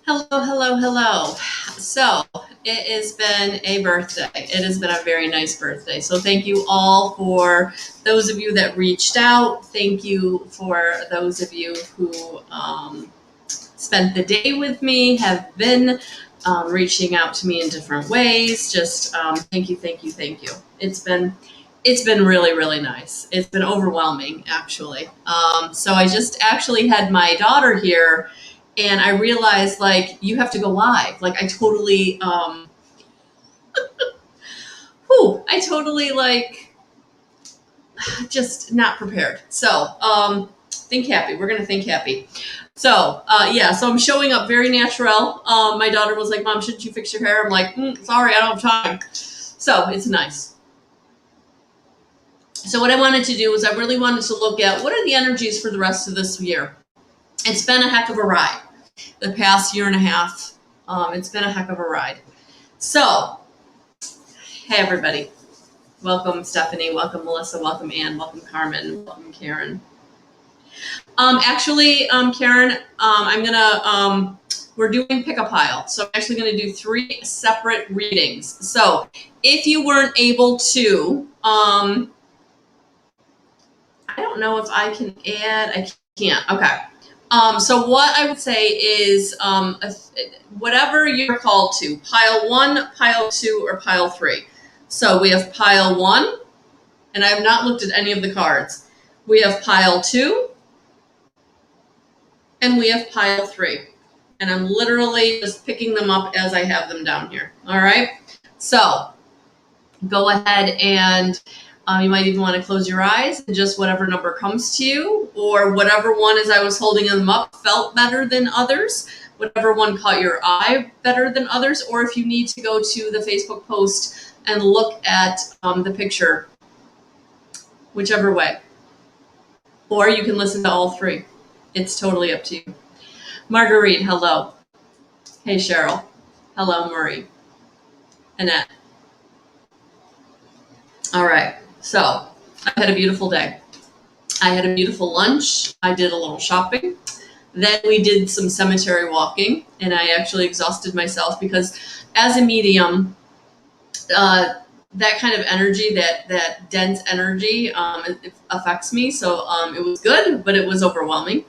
Hello, hello, hello. So it has been a birthday. It has been a very nice birthday. So thank you all for those of you that reached out. Thank you for those of you who spent the day with me, have been reaching out to me in different ways. Just thank you, thank you, thank you. It's been really, really nice. It's been overwhelming, actually. So I just actually had my daughter here, and I realized like you have to go live. Like I totally, I totally like just not prepared. So think happy. We're gonna think happy. So yeah, so I'm showing up very natural. My daughter was like, "Mom, shouldn't you fix your hair?" I'm like, "Sorry, I don't have time." So it's nice. So what I wanted to do is I really wanted to look at what are the energies for the rest of this year. It's been a heck of a ride. The past year and a half, it's been a heck of a ride. So, hey everybody. Welcome Stephanie, welcome Melissa, welcome Ann, welcome Carmen, welcome Karen. Karen, we're doing pick a pile. So I'm actually gonna do 3 separate readings. So if you weren't able to, I don't know if I can add, I can't, okay. So what I would say is whatever you're called to, pile 1, pile 2, or pile 3. So we have pile 1, and I have not looked at any of the cards. We have pile 2, and we have pile 3. And I'm literally just picking them up as I have them down here. All right? So go ahead and you might even want to close your eyes and just whatever number comes to you, or whatever one as I was holding them up felt better than others, whatever one caught your eye better than others, or if you need to go to the Facebook post and look at the picture, whichever way. Or you can listen to all 3. It's totally up to you. Marguerite, hello. Hey, Cheryl. Hello, Marie. Annette. All right. So I had a beautiful day. I had a beautiful lunch. I did a little shopping. Then we did some cemetery walking, and I actually exhausted myself because as a medium, that kind of energy, that dense energy, it affects me. So it was good, but it was overwhelming.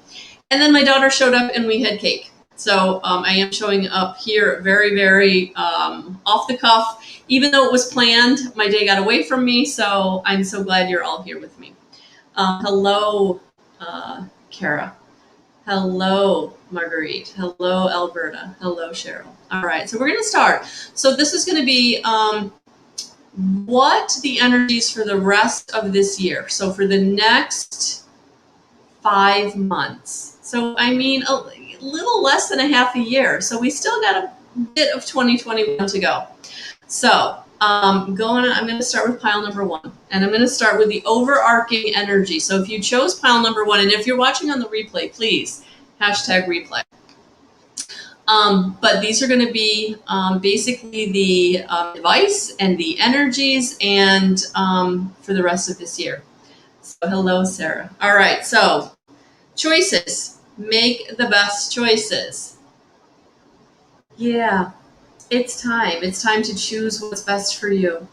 And then my daughter showed up and we had cake. So I am showing up here very, very off the cuff. Even though it was planned, my day got away from me. So I'm so glad you're all here with me. Hello, Kara. Hello, Marguerite. Hello, Alberta. Hello, Cheryl. All right, so we're going to start. So this is going to be what the energies for the rest of this year. So for the next 5 months. So I mean, a little less than a half a year. So we still got a bit of 2021 to go. So I'm going to start with pile number 1, and I'm going to start with the overarching energy. So if you chose pile number 1, and if you're watching on the replay, please #replay. But these are going to be basically the advice and the energies and for the rest of this year. So hello, Sarah. All right, so choices. Make the best choices. Yeah, it's time. It's time to choose what's best for you.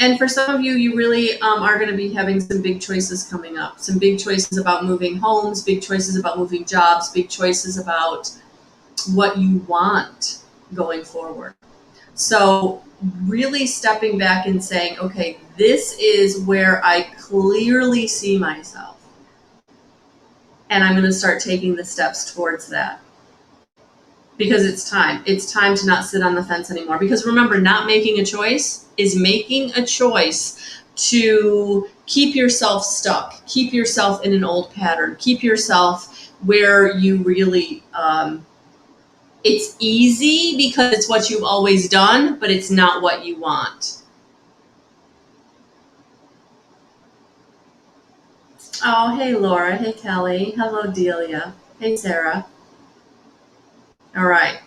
And for some of you, you really are going to be having some big choices coming up. Some big choices about moving homes, big choices about moving jobs, big choices about what you want going forward. So really stepping back and saying, okay, this is where I clearly see myself. And I'm going to start taking the steps towards that. Because it's time. It's time to not sit on the fence anymore. Because remember, not making a choice is making a choice to keep yourself stuck, keep yourself in an old pattern, keep yourself where you really, it's easy because it's what you've always done, but it's not what you want. Oh, hey, Laura. Hey, Kelly. Hello, Delia. Hey, Sarah. All right.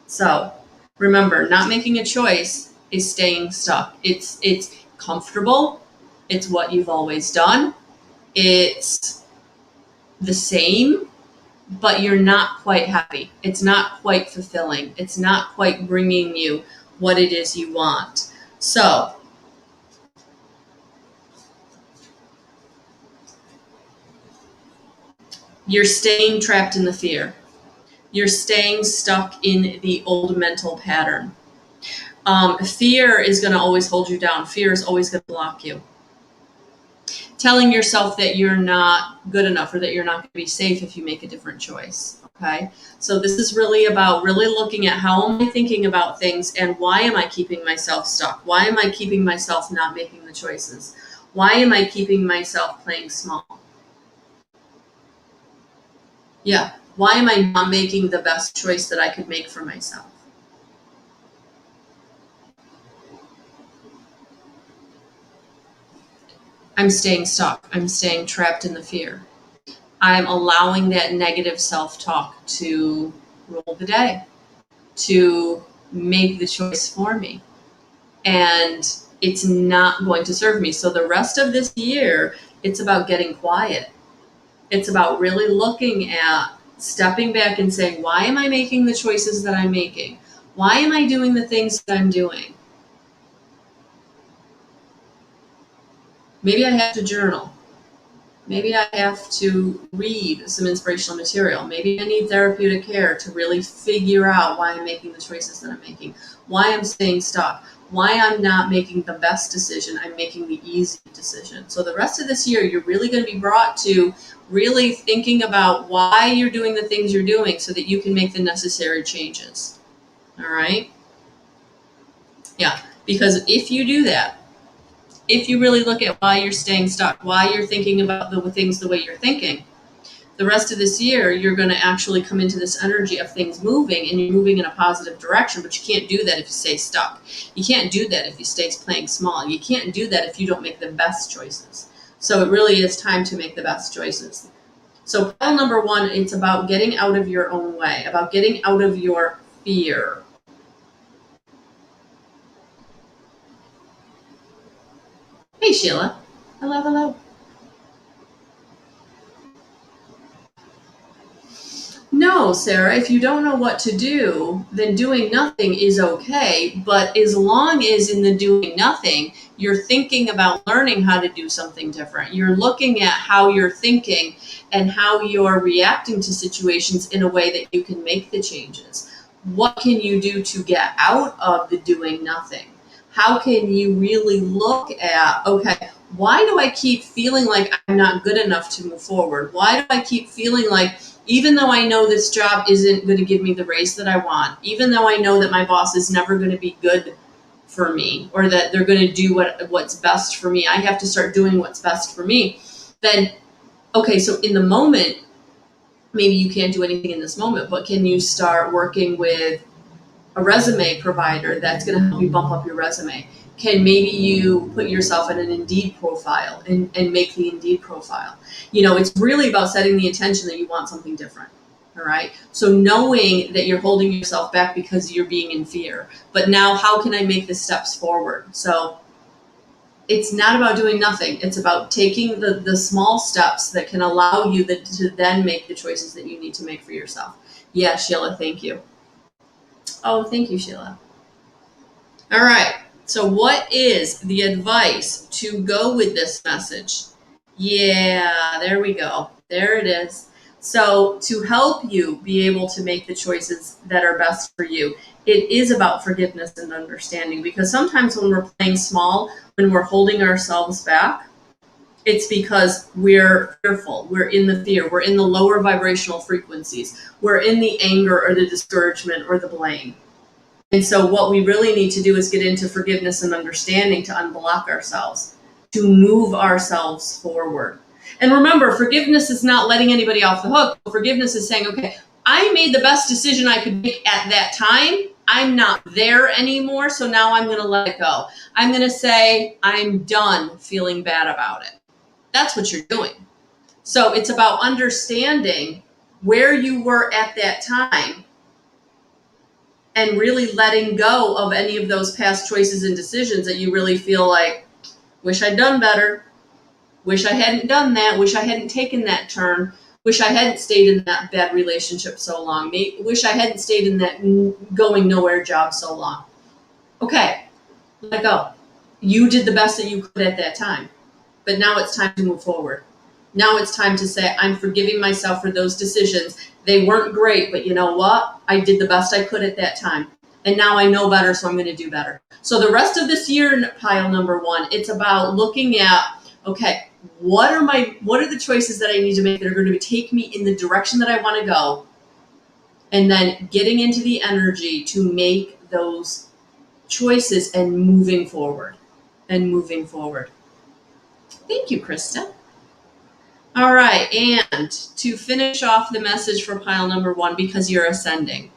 So remember, not making a choice is staying stuck. It's comfortable. It's what you've always done. It's the same. but you're not quite happy. It's not quite fulfilling. It's not quite bringing you what it is you want. So you're staying trapped in the fear. You're staying stuck in the old mental pattern. Fear is going to always hold you down. Fear is always going to block you. Telling yourself that you're not good enough or that you're not going to be safe if you make a different choice. Okay. So this is really about really looking at how am I thinking about things and why am I keeping myself stuck? Why am I keeping myself not making the choices? Why am I keeping myself playing small? Yeah. Why am I not making the best choice that I could make for myself? I'm staying stuck. I'm staying trapped in the fear. I'm allowing that negative self-talk to rule the day, to make the choice for me. And it's not going to serve me. So the rest of this year, it's about getting quiet. It's about really looking at stepping back and saying, why am I making the choices that I'm making? Why am I doing the things that I'm doing? Maybe I have to journal. Maybe I have to read some inspirational material. Maybe I need therapeutic care to really figure out why I'm making the choices that I'm making, why I'm staying stuck, why I'm not making the best decision. I'm making the easy decision. So the rest of this year, you're really going to be brought to really thinking about why you're doing the things you're doing so that you can make the necessary changes. All right? Yeah, because if you do that, if you really look at why you're staying stuck, why you're thinking about the things the way you're thinking, the rest of this year, you're going to actually come into this energy of things moving and you're moving in a positive direction, but you can't do that if you stay stuck. You can't do that if you stay playing small. You can't do that if you don't make the best choices. So it really is time to make the best choices. So pile number one, it's about getting out of your own way, about getting out of your fear. Hey, Sheila. Hello, hello. No, Sarah, if you don't know what to do, then doing nothing is okay. But as long as in the doing nothing, you're thinking about learning how to do something different. You're looking at how you're thinking and how you're reacting to situations in a way that you can make the changes. What can you do to get out of the doing nothing? How can you really look at, okay, why do I keep feeling like I'm not good enough to move forward? Why do I keep feeling like even though I know this job isn't going to give me the raise that I want, even though I know that my boss is never going to be good for me or that they're going to do what's best for me, I have to start doing what's best for me, then, okay, so in the moment, maybe you can't do anything in this moment, but can you start working with a resume provider that's going to help you bump up your resume? Can maybe you put yourself in an Indeed profile and make the Indeed profile? You know, it's really about setting the intention that you want something different. All right. So knowing that you're holding yourself back because you're being in fear, but now how can I make the steps forward? So it's not about doing nothing. It's about taking the small steps that can allow you to then make the choices that you need to make for yourself. Yeah, Sheila, thank you. Oh, thank you, Sheila. All right. So what is the advice to go with this message? Yeah, there we go. There it is. So to help you be able to make the choices that are best for you, it is about forgiveness and understanding, because sometimes when we're playing small, when we're holding ourselves back, it's because we're fearful. We're in the fear. We're in the lower vibrational frequencies. We're in the anger or the discouragement or the blame. And so what we really need to do is get into forgiveness and understanding to unblock ourselves, to move ourselves forward. And remember, forgiveness is not letting anybody off the hook. Forgiveness is saying, okay, I made the best decision I could make at that time. I'm not there anymore, so now I'm going to let it go. I'm going to say, I'm done feeling bad about it. That's what you're doing. So it's about understanding where you were at that time and really letting go of any of those past choices and decisions that you really feel like, wish I'd done better, wish I hadn't done that, wish I hadn't taken that turn, Wish I hadn't stayed in that bad relationship so long. Wish I hadn't stayed in that going nowhere job so long. Okay, let go. You did the best that you could at that time, but now it's time to move forward. Now it's time to say, I'm forgiving myself for those decisions. They weren't great, but you know what? I did the best I could at that time. And now I know better, so I'm going to do better. So the rest of this year, pile number one, it's about looking at, okay, what are the choices that I need to make that are going to take me in the direction that I want to go? And then getting into the energy to make those choices and moving forward. Thank you, Krista. All right, and to finish off the message for pile number one, because you're ascending,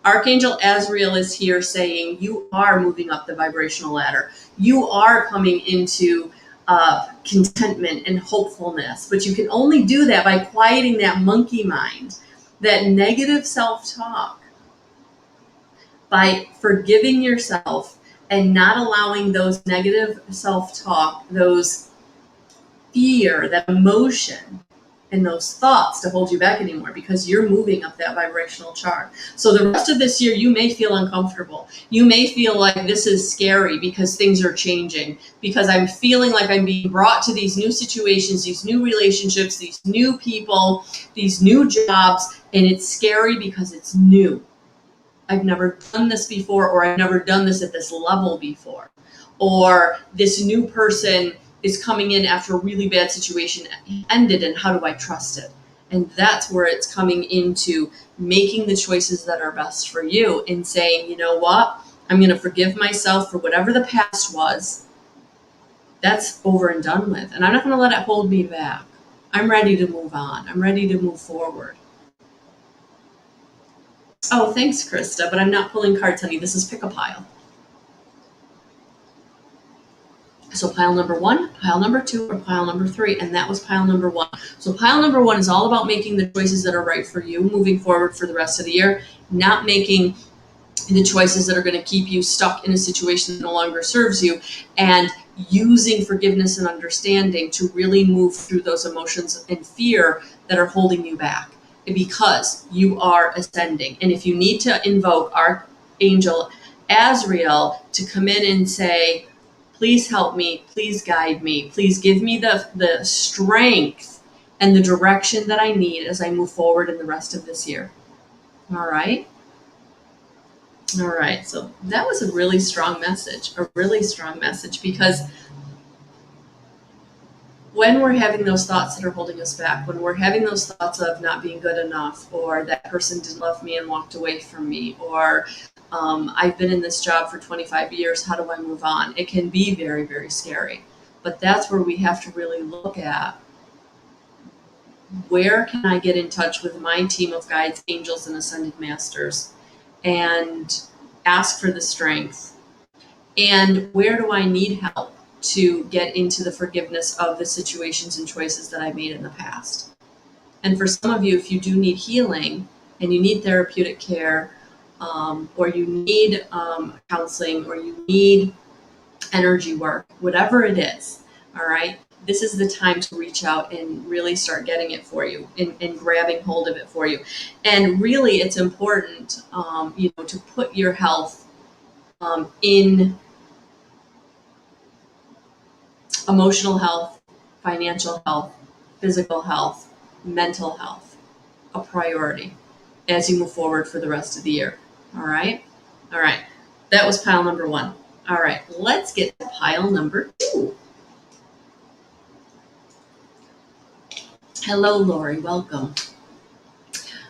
Archangel Azrael is here saying you are moving up the vibrational ladder. You are coming into contentment and hopefulness, but you can only do that by quieting that monkey mind, that negative self-talk, by forgiving yourself and not allowing those negative self-talk, those fear, that emotion, and those thoughts to hold you back anymore, because you're moving up that vibrational chart. So the rest of this year, you may feel uncomfortable. You may feel like this is scary because things are changing, because I'm feeling like I'm being brought to these new situations, these new relationships, these new people, these new jobs, and it's scary because it's new. I've never done this before, or I've never done this at this level before, or this new person is coming in after a really bad situation ended, and how do I trust it? And that's where it's coming into making the choices that are best for you, and saying, you know what, I'm going to forgive myself for whatever the past was. That's over and done with, and I'm not going to let it hold me back. I'm ready to move on. I'm ready to move forward. Oh, thanks, Krista, but I'm not pulling cards, honey. This is pick a pile. So pile number one, pile number two, or pile number three, and that was pile number one. So pile number one is all about making the choices that are right for you, moving forward for the rest of the year, not making the choices that are going to keep you stuck in a situation that no longer serves you, and using forgiveness and understanding to really move through those emotions and fear that are holding you back, because you are ascending. And if you need to invoke Archangel Azrael to come in and say, please help me, please guide me, please give me the strength and the direction that I need as I move forward in the rest of this year. All right? All right, so that was a really strong message, because when we're having those thoughts that are holding us back, when we're having those thoughts of not being good enough, or that person didn't love me and walked away from me, or I've been in this job for 25 years, how do I move on? It can be very, very scary. But that's where we have to really look at, where can I get in touch with my team of guides, angels, and ascended masters, and ask for the strength? And where do I need help to get into the forgiveness of the situations and choices that I made in the past? And for some of you, if you do need healing and you need therapeutic care, or you need counseling, or you need energy work, whatever it is, all right, this is the time to reach out and really start getting it for you, and grabbing hold of it for you. And really, it's important, to put your health in emotional health, financial health, physical health, mental health, a priority as you move forward for the rest of the year. All right? All right. That was pile number one. All right. Let's get to pile number two. Hello, Lori. Welcome.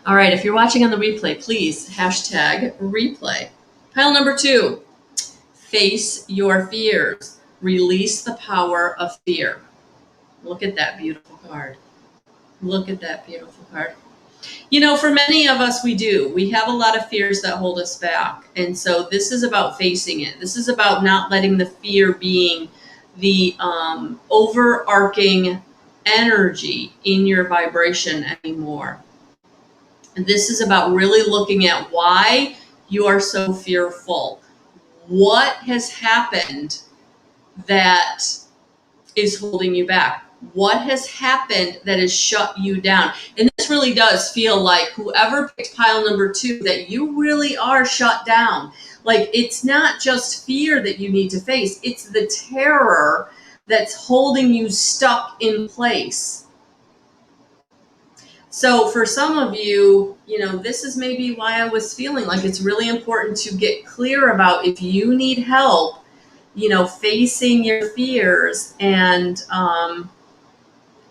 All right. If you're watching on the replay, please hashtag replay. Pile number two. Face your fears. Release the power of fear. Look at that beautiful card. Look at that beautiful card. For many of us, we have a lot of fears that hold us back. And so this is about facing it. This is about not letting the fear being the overarching energy in your vibration anymore. And this is about really looking at why you are so fearful. What has happened that is holding you back? What has happened that has shut you down? And this really does feel like whoever picked pile number 2, that you really are shut down. Like, it's not just fear that you need to face, it's the terror that's holding you stuck in place. So for some of you, this is maybe why I was feeling like it's really important to get clear about if you need help, facing your fears and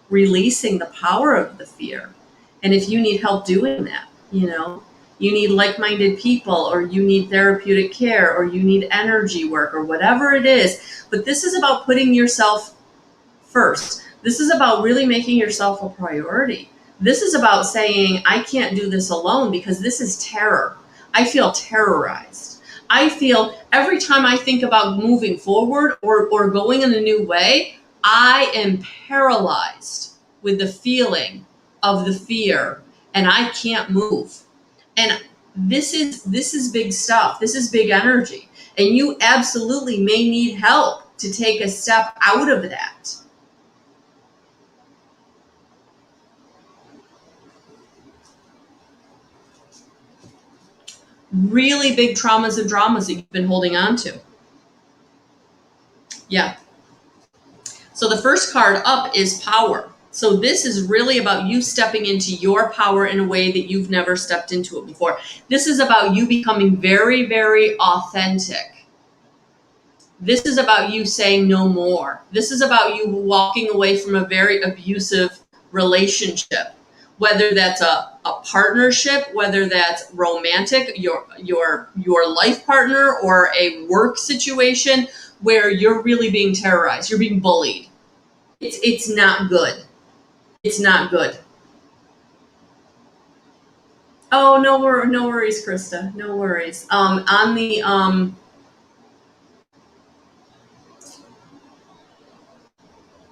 releasing the power of the fear. And if you need help doing that, you need like-minded people, or you need therapeutic care, or you need energy work, or whatever it is. But this is about putting yourself first. This is about really making yourself a priority. This is about saying, I can't do this alone, because this is terror. I feel terrorized. I feel every time I think about moving forward or going in a new way, I am paralyzed with the feeling of the fear, and I can't move. And this is big stuff. This is big energy. And you absolutely may need help to take a step out of that. Really big traumas and dramas that you've been holding on to. Yeah. So the first card up is power. So this is really about you stepping into your power in a way that you've never stepped into it before. This is about you becoming very, very authentic. This is about you saying no more. This is about you walking away from a very abusive relationship, whether that's a partnership, whether that's romantic, your life partner, or a work situation where you're really being terrorized, you're being bullied. It's not good. It's not good. Oh, no worries, Krista. No worries. On the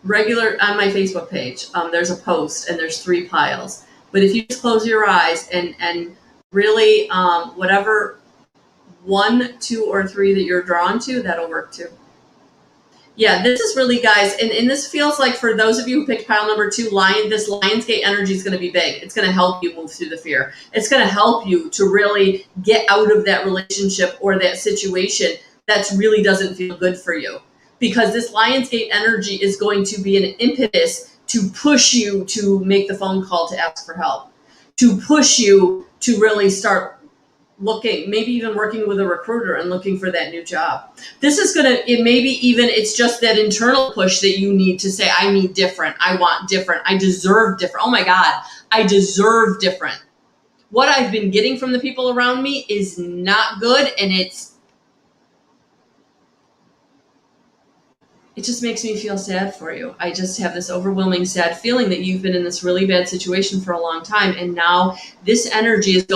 regular, on my Facebook page, there's a post and there's 3 piles. But if you just close your eyes and really whatever 1, 2, or 3 that you're drawn to, that'll work too. Yeah, this is really, guys, and this feels like for those of you who picked pile number 2, this Lionsgate energy is going to be big. It's going to help you move through the fear. It's going to help you to really get out of that relationship or that situation that really doesn't feel good for you. Because this Lionsgate energy is going to be an impetus to push you to make the phone call to ask for help, to push you to really start looking, maybe even working with a recruiter and looking for that new job. This is it's just that internal push that you need to say, I need different, I want different, I deserve different. Oh my God, I deserve different. What I've been getting from the people around me is not good, and it just makes me feel sad for you. I just have this overwhelming sad feeling that you've been in this really bad situation for a long time, and now this energy is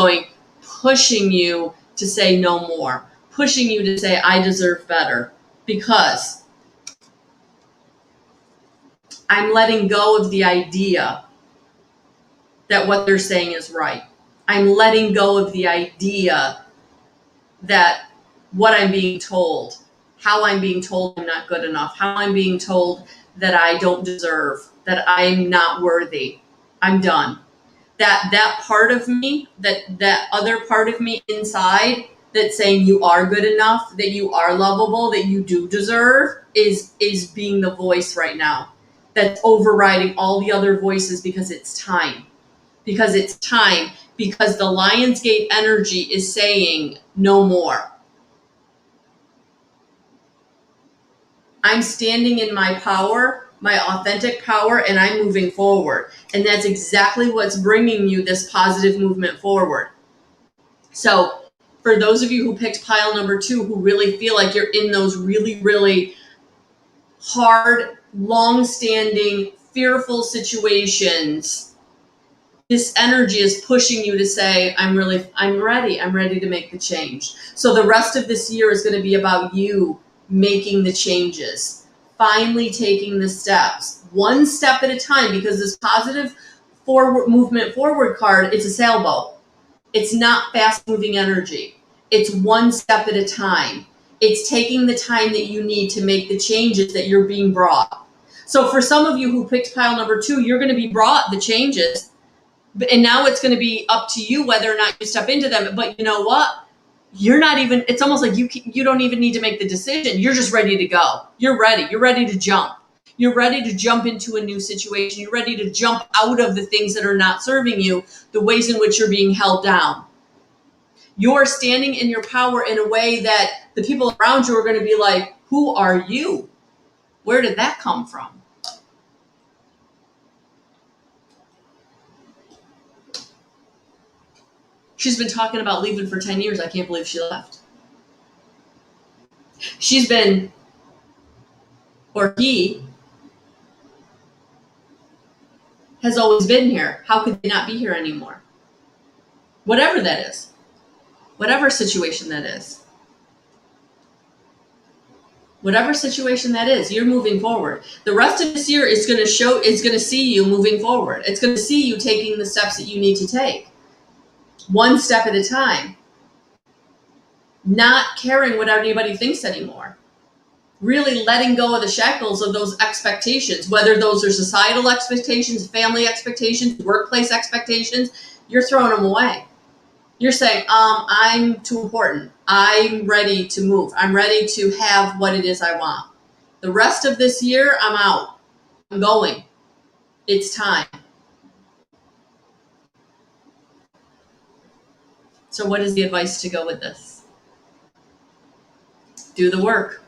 pushing you to say no more, pushing you to say, I deserve better, because I'm letting go of the idea that what they're saying is right. I'm letting go of the idea that what I'm being told, how I'm being told I'm not good enough, how I'm being told that I don't deserve, that I'm not worthy. I'm done. That part of me, that other part of me inside that's saying you are good enough, that you are lovable, that you do deserve, is being the voice right now that's overriding all the other voices, because it's time. Because it's time. Because the Lionsgate energy is saying no more. I'm standing in my power, my authentic power, and I'm moving forward. And that's exactly what's bringing you this positive movement forward. So for those of you who picked pile number 2, who really feel like you're in those really, really hard, long-standing, fearful situations, this energy is pushing you to say, I'm ready to make the change. So the rest of this year is going to be about you making the changes, finally taking the steps, one step at a time, because this positive movement forward card, it's a sailboat. It's not fast moving energy. It's one step at a time. It's taking the time that you need to make the changes that you're being brought. So for some of you who picked pile number 2, you're going to be brought the changes, and now it's going to be up to you whether or not you step into them. But you know what? You're not even, it's almost like you don't even need to make the decision. You're just ready to go. You're ready. You're ready to jump. You're ready to jump into a new situation. You're ready to jump out of the things that are not serving you, the ways in which you're being held down. You're standing in your power in a way that the people around you are going to be like, who are you? Where did that come from? She's been talking about leaving for 10 years. I can't believe she left. She's been, or he, has always been here. How could they not be here anymore? Whatever that is. Whatever situation that is. Whatever situation that is, you're moving forward. The rest of this year is going to see you moving forward. It's going to see you taking the steps that you need to take. One step at a time. Not caring what anybody thinks anymore. Really letting go of the shackles of those expectations, whether those are societal expectations, family expectations, workplace expectations, you're throwing them away. You're saying, I'm too important. I'm ready to move. I'm ready to have what it is I want. The rest of this year, I'm out. I'm going. It's time. So what is the advice to go with this? Do the work.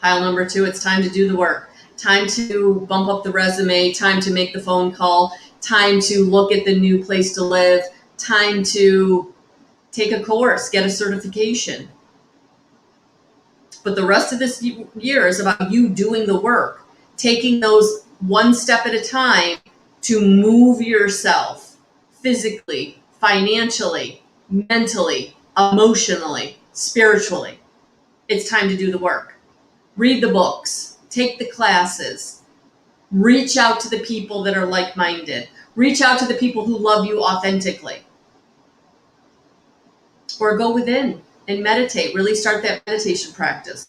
Pile number 2, it's time to do the work. Time to bump up the resume. Time to make the phone call. Time to look at the new place to live. Time to take a course, get a certification. But the rest of this year is about you doing the work, taking those one step at a time to move yourself physically, financially, mentally, emotionally, spiritually. It's time to do the work. Read the books, take the classes, reach out to the people that are like-minded, reach out to the people who love you authentically. Or go within and meditate. Really start that meditation practice.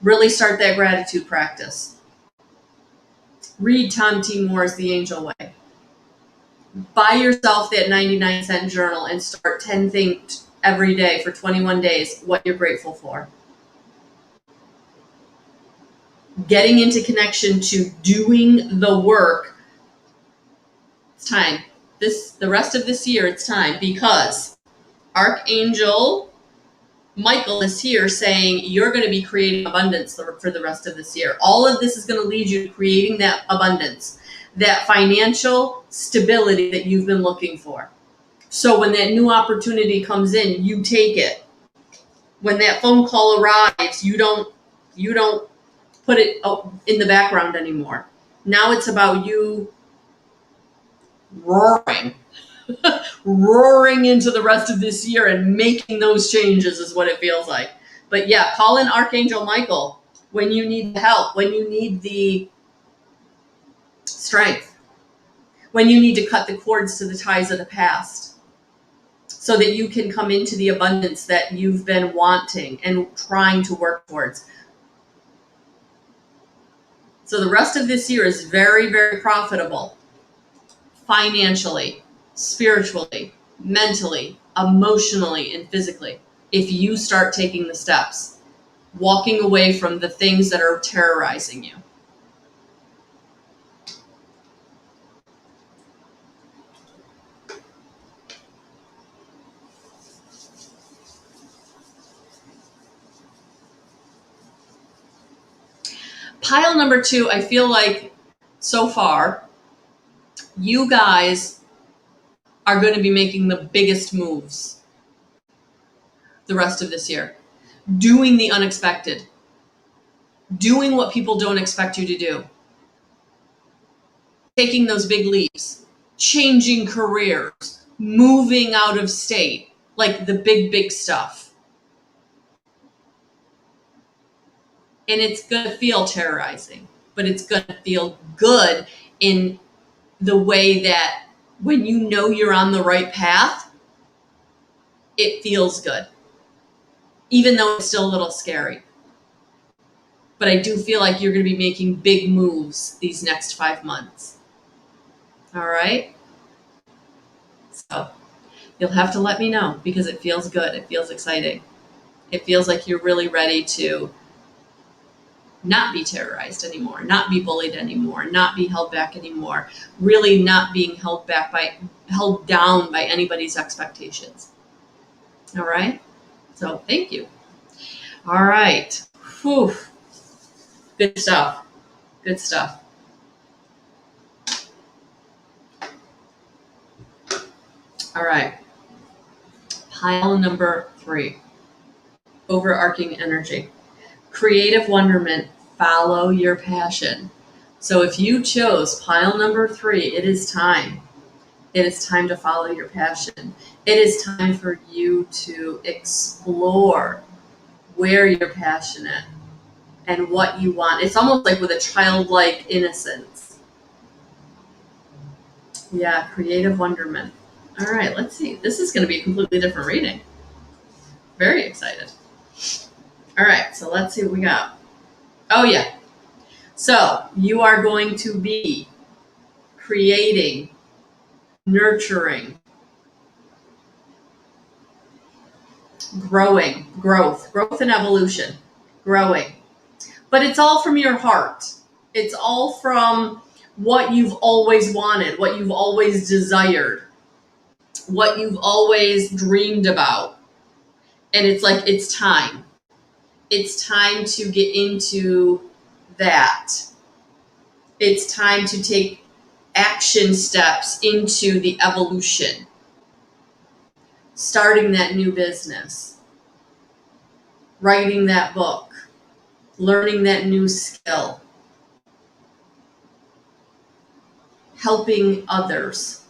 Really start that gratitude practice. Read Tom T. Moore's The Angel Way. Buy yourself that 99-cent journal and start 10 things every day for 21 days, what you're grateful for. Getting into connection to doing the work. It's time. The rest of this year, it's time, because Archangel Michael is here saying you're going to be creating abundance for the rest of this year. All of this is going to lead you to creating that abundance, that financial stability that you've been looking for. So when that new opportunity comes in, you take it. When that phone call arrives, you don't put it in the background anymore. Now it's about you roaring into the rest of this year and making those changes is what it feels like. But yeah, call in Archangel Michael when you need help, when you need the strength, when you need to cut the cords to the ties of the past, so that you can come into the abundance that you've been wanting and trying to work towards. So the rest of this year is very, very profitable, financially, spiritually, mentally, emotionally, and physically, if you start taking the steps, walking away from the things that are terrorizing you. Pile number 2, I feel like so far, you guys are going to be making the biggest moves the rest of this year. Doing the unexpected. Doing what people don't expect you to do. Taking those big leaps. Changing careers. Moving out of state. Like the big stuff. And it's going to feel terrorizing. But it's going to feel good in the way that when you know you're on the right path, it feels good. Even though it's still a little scary. but I do feel like you're going to be making big moves these next 5 months. All right? So you'll have to let me know because it feels good. It feels exciting. It feels like you're really ready to not be terrorized anymore, not be bullied anymore, not be held back anymore, really not being held down by anybody's expectations. All right? So thank you. All right. Whew. Good stuff. Good stuff. All right. Pile number 3. Overarching energy. Creative wonderment. Follow your passion. So if you chose pile number 3, it is time. It is time to follow your passion. It is time for you to explore where you're passionate and what you want. It's almost like with a childlike innocence. Yeah, creative wonderment. All right, let's see. This is going to be a completely different reading. Very excited. All right, so let's see what we got. Oh, yeah. So you are going to be creating, nurturing, growth and evolution, growing. But it's all from your heart. It's all from what you've always wanted, what you've always desired, what you've always dreamed about. And it's like, it's time. It's time to get into that. It's time to take action steps into the evolution. Starting that new business. Writing that book. Learning that new skill. Helping others.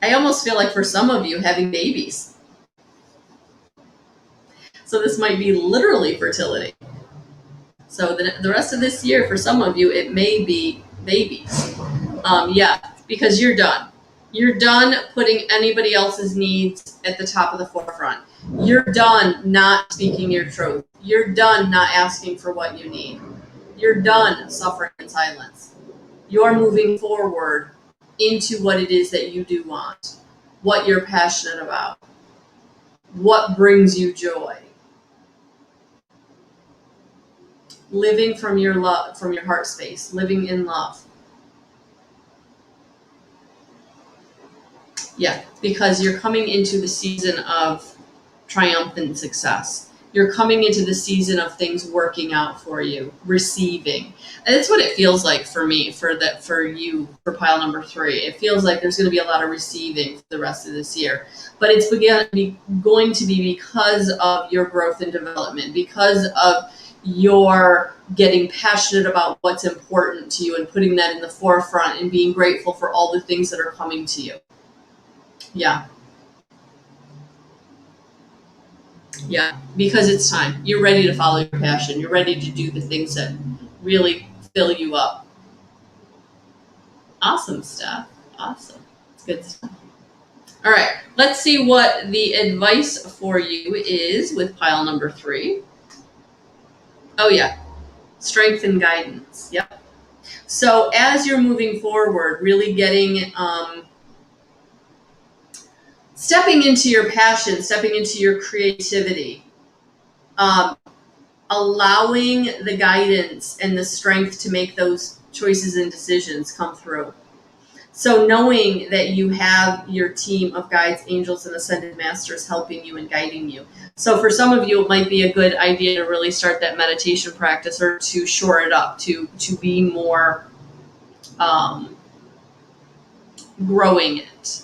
I almost feel like for some of you, having babies. So this might be literally fertility. So the rest of this year, for some of you, it may be babies. Yeah, because you're done. You're done putting anybody else's needs at the top of the forefront. You're done not speaking your truth. You're done not asking for what you need. You're done suffering in silence. You're moving forward into what it is that you do want, what you're passionate about, what brings you joy. Living from your love, from your heart space, living in love. Yeah, because you're coming into the season of triumphant success. You're coming into the season of things working out for you, receiving. And that's what it feels like for me, for you, for pile number 3. It feels like there's going to be a lot of receiving for the rest of this year. But it's going to be because of your growth and development, because of your getting passionate about what's important to you and putting that in the forefront and being grateful for all the things that are coming to you. Yeah. Yeah, because it's time. You're ready to follow your passion. You're ready to do the things that really fill you up. Awesome stuff. Awesome. It's good stuff. All right, let's see what the advice for you is with pile number 3. Oh, yeah. Strength and guidance. Yep. So as you're moving forward, really getting... stepping into your passion, stepping into your creativity, allowing the guidance and the strength to make those choices and decisions come through. So knowing that you have your team of guides, angels, and ascended masters helping you and guiding you. So for some of you, it might be a good idea to really start that meditation practice or to shore it up, to be more growing it.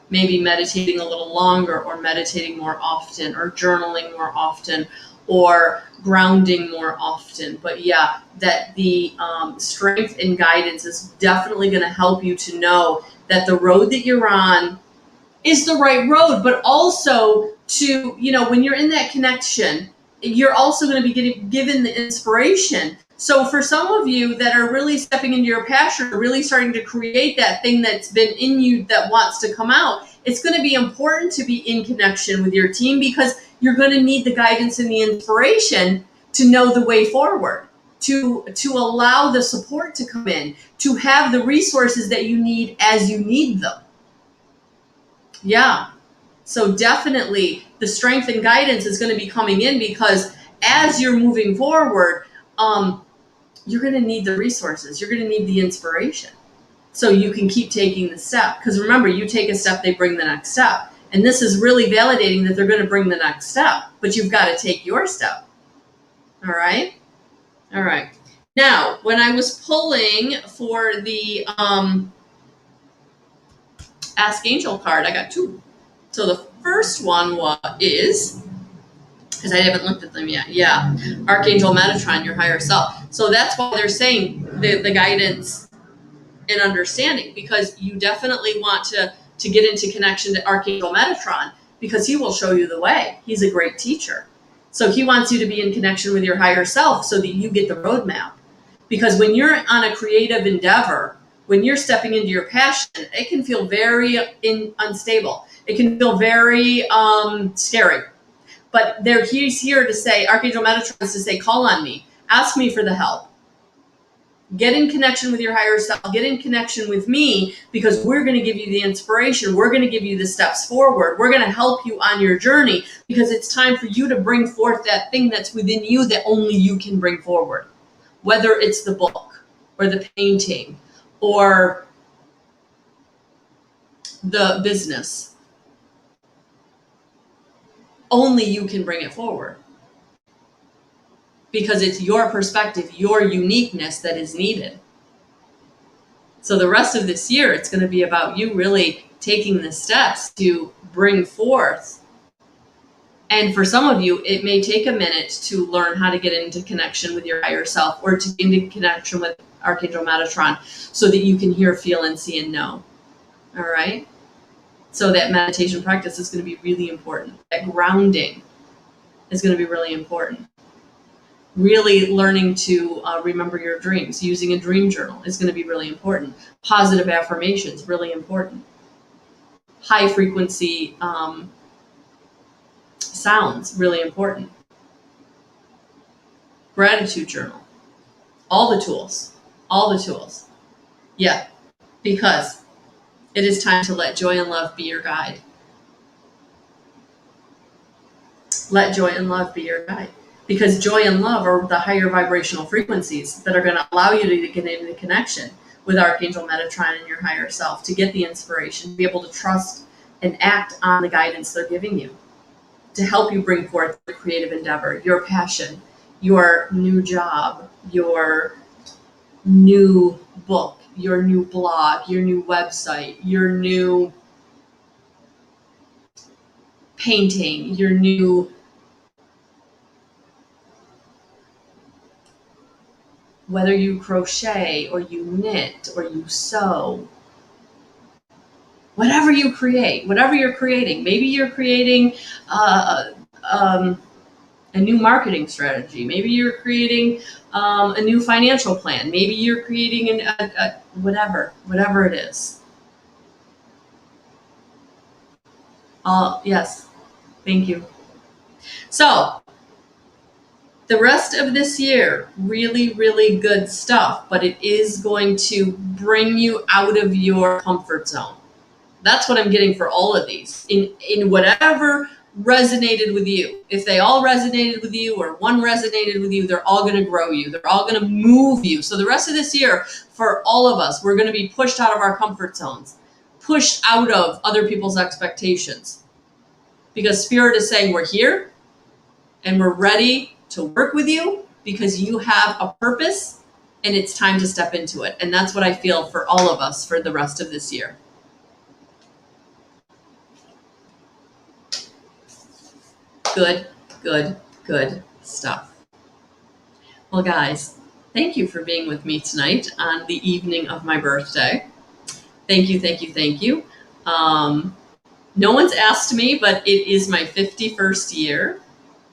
Maybe meditating a little longer or meditating more often or journaling more often or grounding more often. But yeah, that the strength and guidance is definitely going to help you to know that the road that you're on is the right road, but also to, when you're in that connection, you're also going to be given the inspiration. So for some of you that are really stepping into your passion, really starting to create that thing that's been in you that wants to come out, it's going to be important to be in connection with your team because you're going to need the guidance and the inspiration to know the way forward, to allow the support to come in, to have the resources that you need as you need them. Yeah. So definitely the strength and guidance is going to be coming in, because as you're moving forward, you're going to need the resources. You're going to need the inspiration so you can keep taking the step. Because remember, you take a step, they bring the next step. And this is really validating that they're going to bring the next step, but you've got to take your step. All right. All right. Now, when I was pulling for the Ask Angel card, I got two. So the first one is, because I haven't looked at them yet. Yeah. Archangel Metatron, your higher self. So that's why they're saying the guidance and understanding, because you definitely want to get into connection to Archangel Metatron, because he will show you the way. He's a great teacher. So he wants you to be in connection with your higher self so that you get the roadmap. Because when you're on a creative endeavor, when you're stepping into your passion, it can feel very unstable. It can feel very scary. But he's here to say, Archangel Metatron is to say, call on me. Ask me for the help. Get in connection with your higher self. Get in connection with me, because we're going to give you the inspiration. We're going to give you the steps forward. We're going to help you on your journey, because it's time for you to bring forth that thing that's within you that only you can bring forward. Whether it's the book or the painting or the business, only you can bring it forward. Because it's your perspective, your uniqueness that is needed. So the rest of this year, it's going to be about you really taking the steps to bring forth. And for some of you, it may take a minute to learn how to get into connection with your higher self, or to get into connection with Archangel Metatron, so that you can hear, feel, and see and know. All right? So that meditation practice is going to be really important. That grounding is going to be really important. Really learning to remember your dreams, using a dream journal is going to be really important. Positive affirmations, really important. High frequency sounds, really important. Gratitude journal. All the tools. Yeah, because it is time to let joy and love be your guide. Let joy and love be your guide. Because joy and love are the higher vibrational frequencies that are going to allow you to get into connection with Archangel Metatron and your higher self, to get the inspiration, to be able to trust and act on the guidance they're giving you, to help you bring forth your creative endeavor, your passion, your new job, your new book, your new blog, your new website, your new painting, your new whether you crochet or you knit or you sew, whatever you create, whatever you're creating. Maybe you're creating a new marketing strategy. Maybe you're creating a new financial plan. Maybe you're creating whatever it is. Yes, thank you. So the rest of this year, really, really good stuff, but it is going to bring you out of your comfort zone. That's what I'm getting for all of these. In whatever resonated with you. If they all resonated with you, or one resonated with you, they're all going to grow you. They're all going to move you. So the rest of this year, for all of us, we're going to be pushed out of our comfort zones, pushed out of other people's expectations. Because Spirit is saying, we're here and we're ready to work with you, because you have a purpose and it's time to step into it. And that's what I feel for all of us for the rest of this year. Good stuff. Well, guys, thank you for being with me tonight on the evening of my birthday. Thank you. No one's asked me, but it is my 51st year,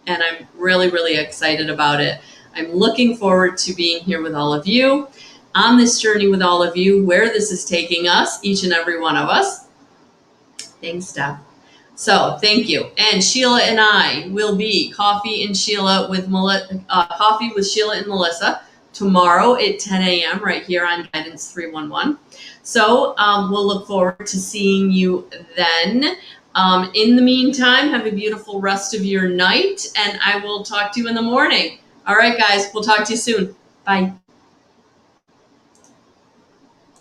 and I'm really, really excited about it. I'm looking forward to being here with all of you, on this journey with all of you, where this is taking us, each and every one of us. Thanks, Steph. So thank you. And Sheila and I will be Coffee with Sheila and Melissa tomorrow at 10 a.m. right here on Guidance 311. So we'll look forward to seeing you then. In the meantime, have a beautiful rest of your night, and I will talk to you in the morning. All right, guys, we'll talk to you soon. Bye.